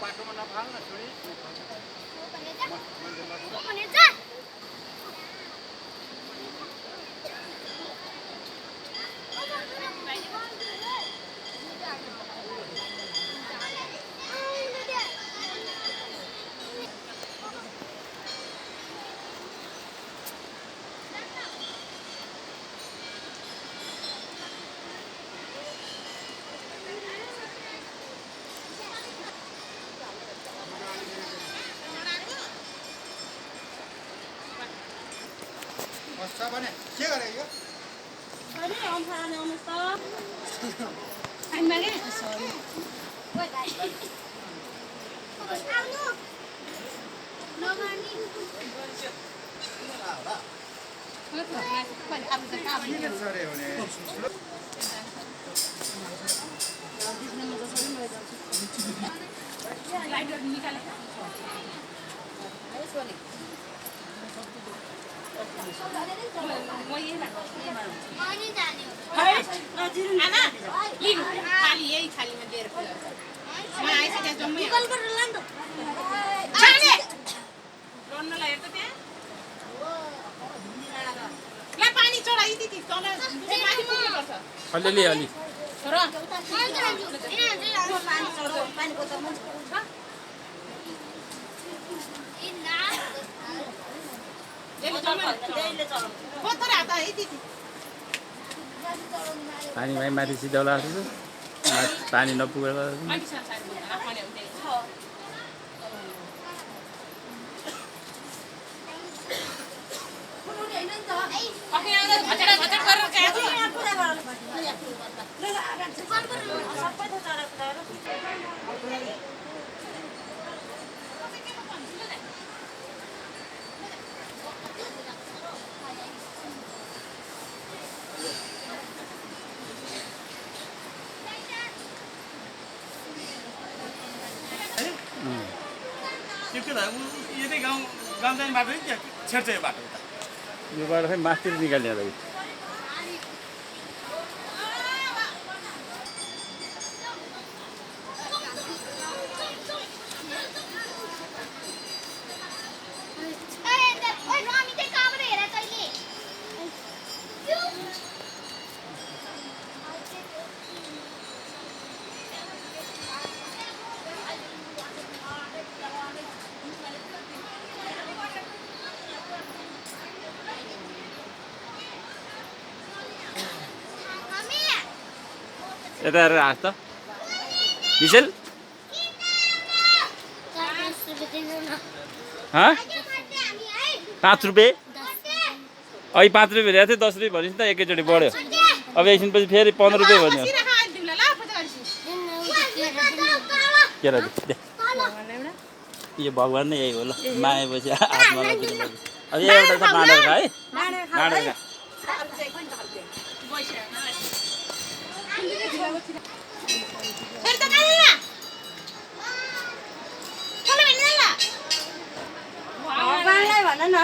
बाटोमा नफाल न छोरी भने के गरे यो अरे हम खाने आउनु त हामी मागे सरी ओइ गाई आउनु नगर्नी सरे हुने लाइटर निकाले अलिअलि अलि पानी भाइ माथि सिधौला पानी नपुगेर यो बाटो खै मास्तिर निकाल्ने होला यता हेरेर हाँस त मिसेल 5 रुपियाँ अहिले 5 रुपियाँ ल्याएको थियो 10 रुपियाँ भनेपछि त एकैचोटि बढ्यो अब एकछिनपछि फेरि 15 रुपियाँ भन्यो यो भगवान् नै यही हो ल मागेपछि हातमा लगिदिनु अब एउटा त माडेर खा है माडेर खा भन न